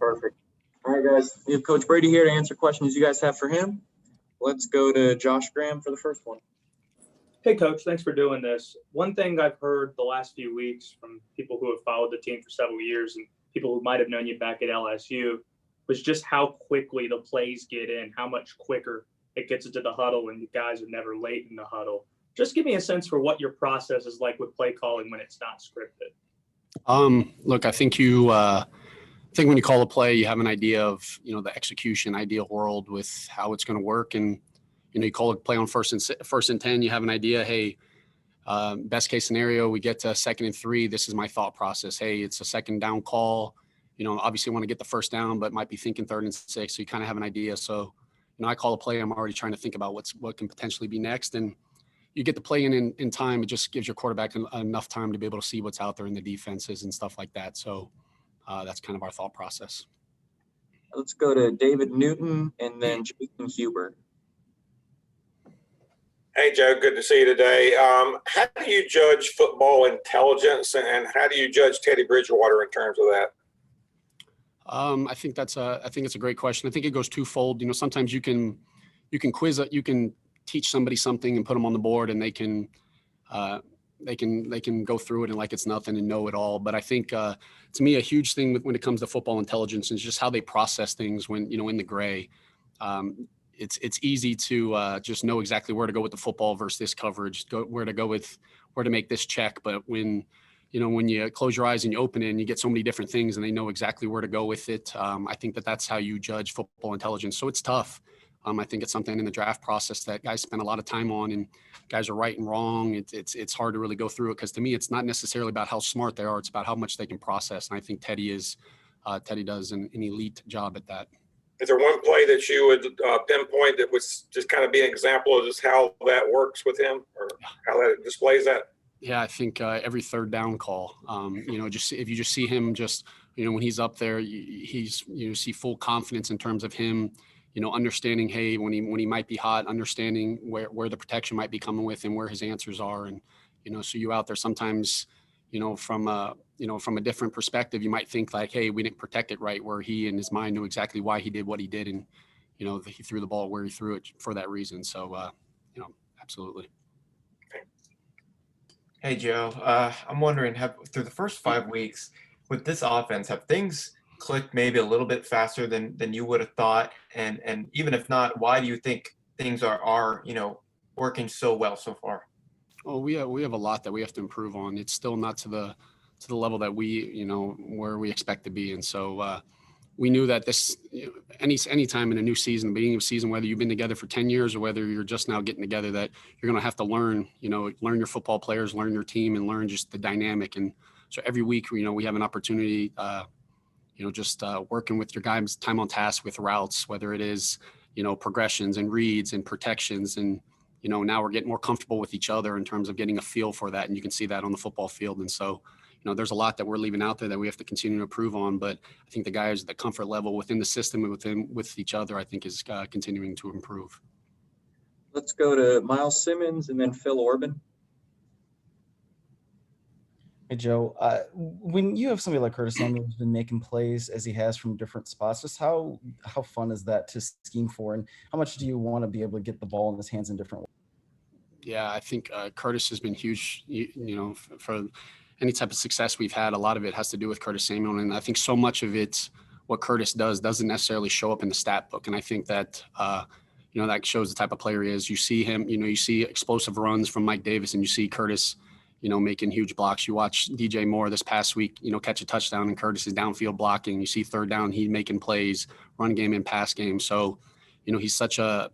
Perfect. All right, guys. We have Coach Brady here to answer questions you guys have for him. Let's go to Josh Graham for the first one. Hey, Coach, thanks for doing this. One thing I've heard the last few weeks from people who have followed the team for several years and people who might have known you back at LSU was just how quickly the plays get in, how much quicker it gets into the huddle, and you guys are never late in the huddle. Just give me a sense for what your process is like with play calling when it's not scripted. Look, I think when you call a play, you have an idea of, the execution, ideal world with how it's going to work. And, you call a play on first and 10, you have an idea, hey, best case scenario, we get to 2nd and 3. This is my thought process. Hey, it's a second down call. Obviously want to get the first down, but might be thinking 3rd and 6. So you kind of have an idea. So, I call a play, I'm already trying to think about what can potentially be next. And you get the play in time. It just gives your quarterback enough time to be able to see what's out there in the defenses and stuff like that. So that's kind of our thought process. Let's go to David Newton and then Jason Huber. Hey, Joe, good to see you today. How do you judge football intelligence, and how do you judge Teddy Bridgewater in terms of that? I think it's a great question. I think it goes twofold. Sometimes you can teach somebody something and put them on the board, and they can go through it and like it's nothing and know it all. But I think to me, a huge thing when it comes to football intelligence is just how they process things when in the gray. It's easy to just know exactly where to go with the football versus this coverage, where to make this check. But when you close your eyes and you open it and you get so many different things and they know exactly where to go with it. I think that's how you judge football intelligence. So it's tough. I think it's something in the draft process that guys spend a lot of time on, and guys are right and wrong. It's hard to really go through it because to me, it's not necessarily about how smart they are. It's about how much they can process. And I think Teddy does an elite job at that. Is there one play that you would pinpoint that was just kind of be an example of just how that works with him or how that displays that? Yeah, I think every 3rd down call, just if you just see him when he's up there, you see full confidence in terms of him, understanding, hey, when he might be hot, understanding where the protection might be coming with and where his answers are. And, so you out there sometimes, from a different perspective, you might think like, hey, we didn't protect it right, where he in his mind knew exactly why he did what he did. And, he threw the ball where he threw it for that reason. So, absolutely. Hey, Joe, I'm wondering, through the first 5 weeks with this offense, have things clicked maybe a little bit faster than you would have thought? And even if not, why do you think things are working so well so far? Well, we have a lot that we have to improve on. It's still not to the level that we, where we expect to be. And so we knew that this, any time in a new season, the beginning of a season, whether you've been together for 10 years or whether you're just now getting together, that you're going to have to learn your football players, learn your team, and learn just the dynamic. And so every week, we have an opportunity, just working with your guys' time on task with routes, whether it is, progressions and reads and protections. And, now we're getting more comfortable with each other in terms of getting a feel for that. And you can see that on the football field. And so, there's a lot that we're leaving out there that we have to continue to improve on. But I think the guys, the comfort level within the system and with each other, I think is continuing to improve. Let's go to Miles Simmons and then Phil Orban. Hey, Joe, when you have somebody like Curtis Samuel who's been making plays as he has from different spots, just how fun is that to scheme for, and how much do you want to be able to get the ball in his hands in different ways? Yeah, I think Curtis has been huge, for any type of success we've had. A lot of it has to do with Curtis Samuel. And I think so much of it, what Curtis does doesn't necessarily show up in the stat book. And I think that, that shows the type of player he is. You see him, you see explosive runs from Mike Davis, and you see Curtis, making huge blocks. You watch DJ Moore this past week, catch a touchdown, and Curtis is downfield blocking. You see 3rd down, he making plays, run game and pass game. So, he's such a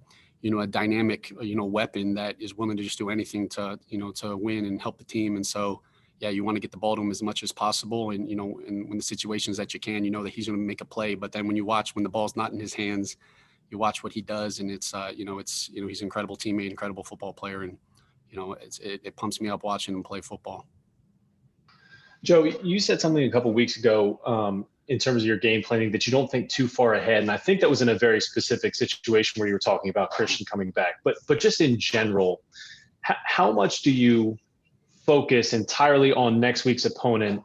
dynamic, weapon that is willing to just do anything to win and help the team. And so, yeah, you want to get the ball to him as much as possible. And, and when the situations that you can, that he's going to make a play. But then when the ball's not in his hands, you watch what he does, and it's he's an incredible teammate, incredible football player. And, it pumps me up watching him play football. Joe, you said something a couple of weeks ago in terms of your game planning that you don't think too far ahead. And I think that was in a very specific situation where you were talking about Christian coming back. But just in general, how much do you focus entirely on next week's opponent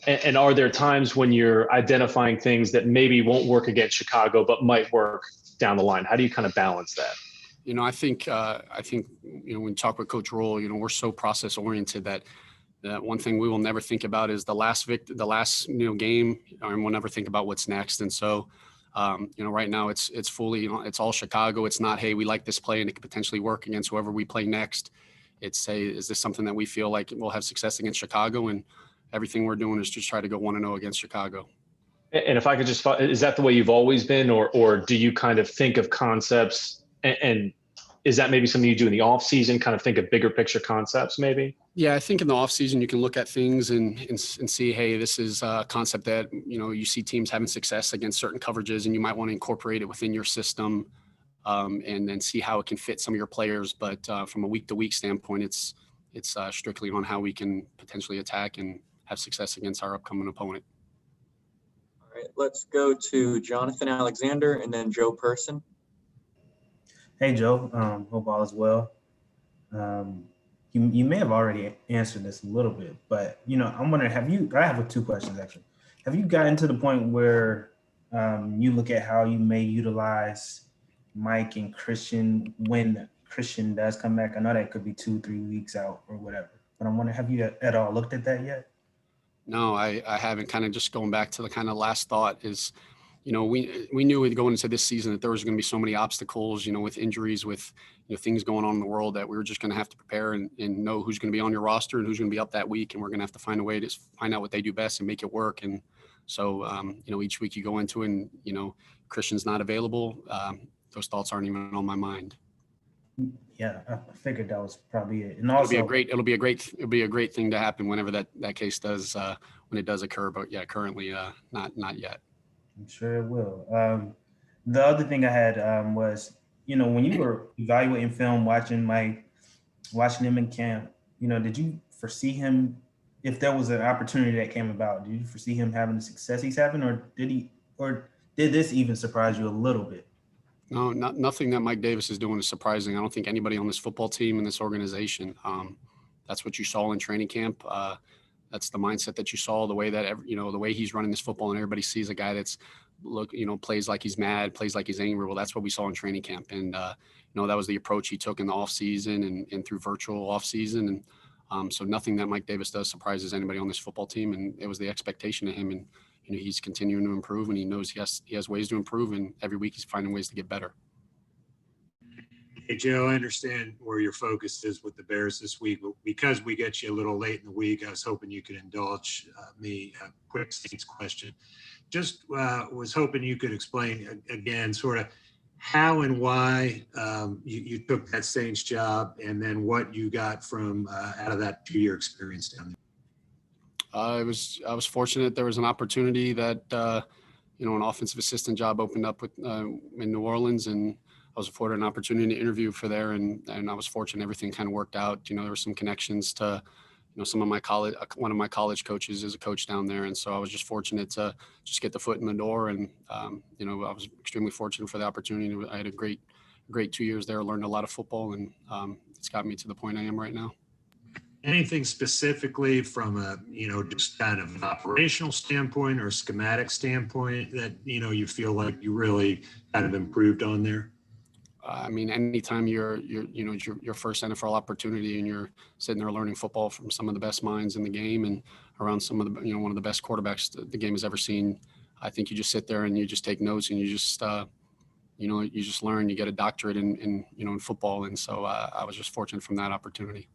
And are there times when you're identifying things that maybe won't work against Chicago, but might work down the line? How do you kind of balance that? I think when you talk with Coach Roll, we're so process oriented that one thing we will never think about is the last game, and we'll never think about what's next. And so, right now it's fully, it's all Chicago. It's not, hey, we like this play and it could potentially work against whoever we play next. It's, hey, is this something that we feel like we'll have success against Chicago? And everything we're doing is just try to go 1-0 against Chicago. And if I could just, is that the way you've always been, or do you kind of think of concepts, and is that maybe something you do in the off season, kind of think of bigger picture concepts maybe? Yeah, I think in the offseason you can look at things and see, hey, this is a concept that, you see teams having success against certain coverages and you might want to incorporate it within your system, and then see how it can fit some of your players. But from a week-to-week standpoint, it's strictly on how we can potentially attack and have success against our upcoming opponent. All right, let's go to Jonathan Alexander and then Joe Person. Hey, Joe. Hope all is well. You may have already answered this a little bit, but I'm wondering, I have 2 questions actually. Have you gotten to the point where you look at how you may utilize Mike and Christian when Christian does come back? I know that could be 2-3 weeks out or whatever, but I'm wondering, have you at all looked at that yet? No, I haven't. Kind of just going back to the kind of last thought is, we knew going into this season that there was going to be so many obstacles, with injuries, with things going on in the world, that we were just going to have to prepare and know who's going to be on your roster and who's going to be up that week, and we're going to have to find a way to find out what they do best and make it work. And so, each week you go into and Christian's not available. Those thoughts aren't even on my mind. Yeah, I figured that was probably it. And also, it'll be a great thing to happen whenever that case does when it does occur. But yeah, currently not yet. I'm sure it will. The other thing I had was, when you were evaluating film, watching him in camp, did you foresee him, if there was an opportunity that came about, did you foresee him having the success he's having, or did this even surprise you a little bit? No, nothing that Mike Davis is doing is surprising. I don't think anybody on this football team and this organization. That's what you saw in training camp. That's the mindset that you saw, the way that, the way he's running this football, and everybody sees a guy that's plays like he's mad, plays like he's angry. Well, that's what we saw in training camp. And, that was the approach he took in the off season and through virtual off season. And so nothing that Mike Davis does surprises anybody on this football team. And it was the expectation of him. And, he's continuing to improve, and he knows he has ways to improve, and every week he's finding ways to get better. Hey, Joe, I understand where your focus is with the Bears this week, but because we get you a little late in the week, I was hoping you could indulge me a quick Saints question. Just was hoping you could explain again sort of how and why you took that Saints job, and then what you got from out of that 2-year experience down there. I was fortunate. There was an opportunity that, an offensive assistant job opened up in New Orleans, and I was afforded an opportunity to interview for there. And I was fortunate. Everything kind of worked out. There were some connections to, some of my one of my college coaches is a coach down there. And so I was just fortunate to just get the foot in the door. And, I was extremely fortunate for the opportunity. I had a great 2 years there, learned a lot of football, and it's got me to the point I am right now. Anything specifically from a, just kind of an operational standpoint or schematic standpoint that, you feel like you really kind of improved on there? I mean, anytime you're your first NFL opportunity and you're sitting there learning football from some of the best minds in the game and around some of the, one of the best quarterbacks the game has ever seen, I think you just sit there and you just take notes and you just, you just learn, you get a doctorate in football. And so I was just fortunate from that opportunity.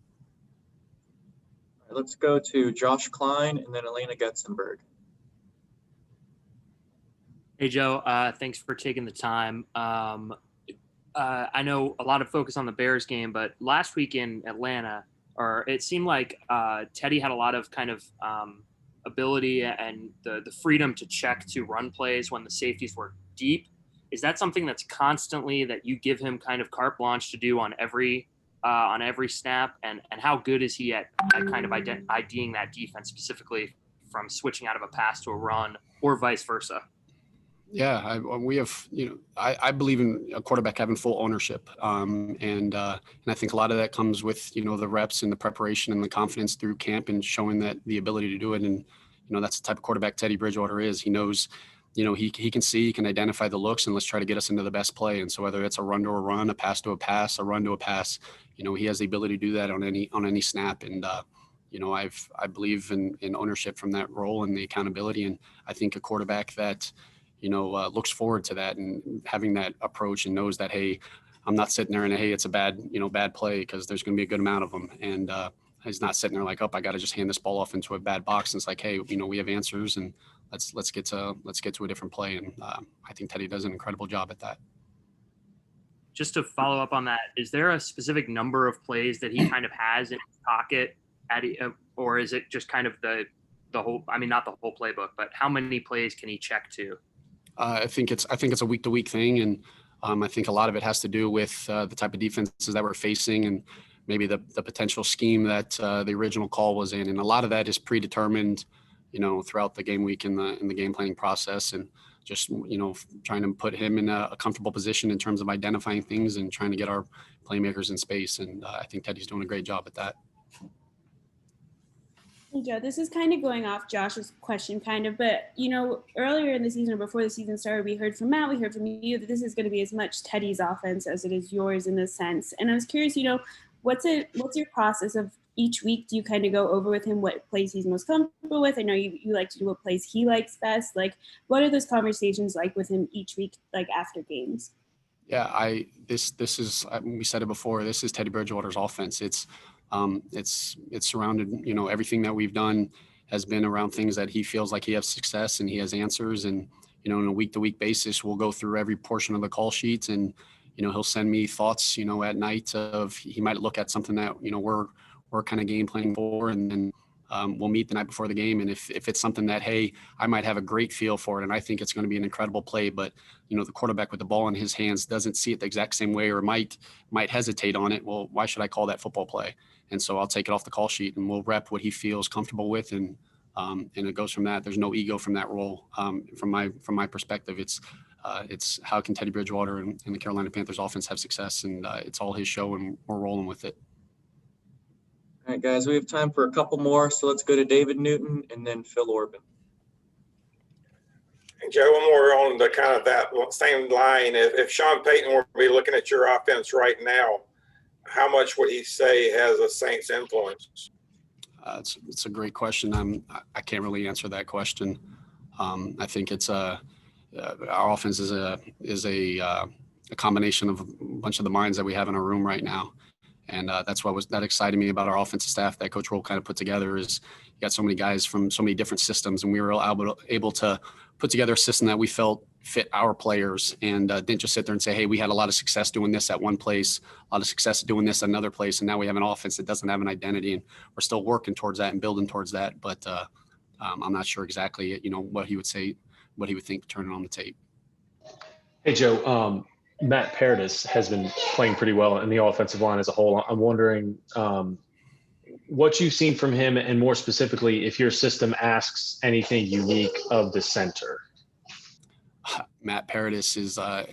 Let's go to Josh Klein and then Elena Getzenberg. Hey, Joe. Thanks for taking the time. I know a lot of focus on the Bears game, but last week in Atlanta, it seemed like Teddy had a lot of kind of ability and the freedom to check to run plays when the safeties were deep. Is that something that's constantly that you give him kind of carte blanche to do on every snap, and how good is he at kind of IDing that defense, specifically from switching out of a pass to a run or vice versa? Yeah, we have, I believe in a quarterback having full ownership. And I think a lot of that comes with, the reps and the preparation and the confidence through camp and showing that the ability to do it. And, that's the type of quarterback Teddy Bridgewater is. He knows, he can see, he can identify the looks, and let's try to get us into the best play. And so whether it's a run to a run, a pass to a pass, a run to a pass, he has the ability to do that on any snap. And, I believe in ownership from that role and the accountability. And I think a quarterback that, looks forward to that and having that approach and knows that, hey, I'm not sitting there and, hey, it's a bad play, because there's going to be a good amount of them. And he's not sitting there like, oh, I got to just hand this ball off into a bad box. And it's like, hey, we have answers, and let's get to a different play. And I think Teddy does an incredible job at that. Just to follow up on that, is there a specific number of plays that he kind of has in his pocket or is it just kind of the whole, not the whole playbook, but how many plays can he check to? I think it's a week to week thing. And I think a lot of it has to do with the type of defenses that we're facing and maybe the potential scheme that the original call was in. And a lot of that is predetermined, throughout the game week in the game planning process, and just, trying to put him in a comfortable position in terms of identifying things and trying to get our playmakers in space. And I think Teddy's doing a great job at that. Hey, Joe, this is kind of going off Josh's question, but, earlier in the season or before the season started, we heard from Matt, we heard from you that this is going to be as much Teddy's offense as it is yours in a sense. And I was curious, what's your process of each week? Do you kind of go over with him what plays he's most comfortable with? I know you like to do what plays he likes best. Like, what are those conversations like with him each week, like after games? Yeah, this is, we said it before, this is Teddy Bridgewater's offense. It's surrounded, everything that we've done has been around things that he feels like he has success and he has answers. And, on a week to week basis, we'll go through every portion of the call sheets, and, he'll send me thoughts, at night of, he might look at something that, we're kind of game planning for, and then we'll meet the night before the game. And if it's something that, hey, I might have a great feel for it, and I think it's going to be an incredible play, but, the quarterback with the ball in his hands doesn't see it the exact same way, or might hesitate on it. Well, why should I call that football play? And so I'll take it off the call sheet, and we'll rep what he feels comfortable with. And it goes from that. There's no ego from that role. From my perspective, it's how can Teddy Bridgewater and the Carolina Panthers offense have success? And it's all his show, and we're rolling with it. All right, guys, we have time for a couple more. So let's go to David Newton and then Phil Orban. And Joe, one more on the kind of that same line. If Sean Payton were to be looking at your offense right now, how much would he say has a Saints influence? It's a great question. I can't really answer that question. I think it's our offense is a combination of a bunch of the minds that we have in our room right now. And that's what that excited me about our offensive staff that Coach Roll kind of put together. Is you got so many guys from so many different systems, and we were able to put together a system that we felt fit our players, and didn't just sit there and say, hey, we had a lot of success doing this at one place, a lot of success doing this at another place, and now we have an offense that doesn't have an identity, and we're still working towards that and building towards that. But I'm not sure exactly, what he would say, what he would think turning on the tape. Hey, Joe, Matt Paradis has been playing pretty well in the offensive line as a whole. I'm wondering what you've seen from him, and more specifically, if your system asks anything unique of the center. Matt Paradis is, a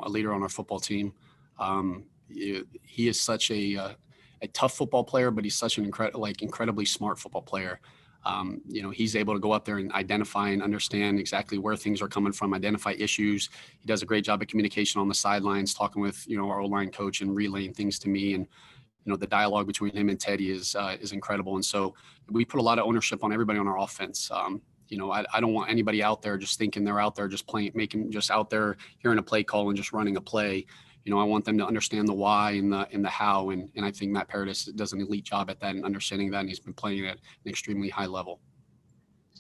leader on our football team. He is such a tough football player, but he's such an incredibly smart football player. He's able to go up there and identify and understand exactly where things are coming from, identify issues. He does a great job of communication on the sidelines, talking with, our O-line coach and relaying things to me. And, the dialogue between him and Teddy is incredible. And so we put a lot of ownership on everybody on our offense. I don't want anybody out there just thinking they're out there just playing, just out there hearing a play call and just running a play. I want them to understand the why and the how. And I think Matt Paradis does an elite job at that and understanding that. And he's been playing at an extremely high level.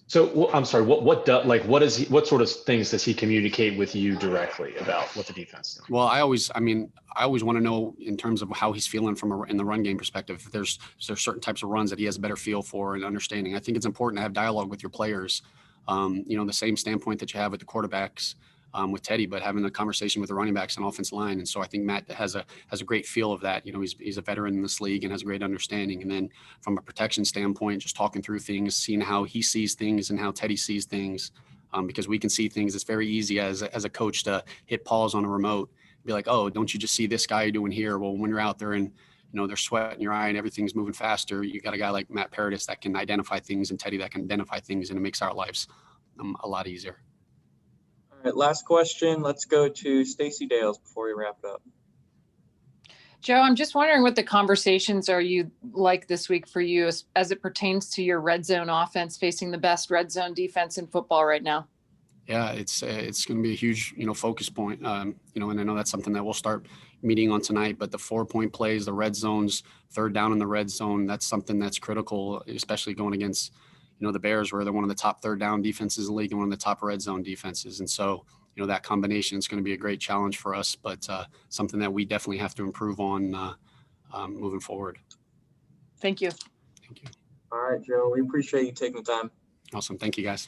So I'm sorry, what sort of things does he communicate with you directly about what the defense is doing? Well, I always want to know in terms of how he's feeling in the run game perspective. If there's certain types of runs that he has a better feel for and understanding. I think it's important to have dialogue with your players. The same standpoint that you have with the quarterbacks, with Teddy, but having a conversation with the running backs and offensive line. And so I think Matt has a great feel of that. He's a veteran in this league and has a great understanding. And then from a protection standpoint, just talking through things, seeing how he sees things and how Teddy sees things, because we can see things. It's very easy as a coach to hit pause on a remote, be like, oh, don't you just see this guy doing here? Well, when you're out there and there's sweat in your eye and everything's moving faster. You got a guy like Matt Paradis that can identify things, and Teddy that can identify things, and it makes our lives a lot easier. All right, last question. Let's go to Stacey Dales before we wrap it up. Joe, I'm just wondering what the conversations are you like this week for you as it pertains to your red zone offense facing the best red zone defense in football right now. Yeah, it's going to be a huge, focus point. And I know that's something that we'll start meeting on tonight, but the 4-point plays, the red zones, third down in the red zone, that's something that's critical, especially going against, the Bears, where they're one of the top third down defenses in the league and one of the top red zone defenses. And so, that combination is going to be a great challenge for us, but something that we definitely have to improve on moving forward. Thank you. Thank you. All right, Joe, we appreciate you taking the time. Awesome. Thank you, guys.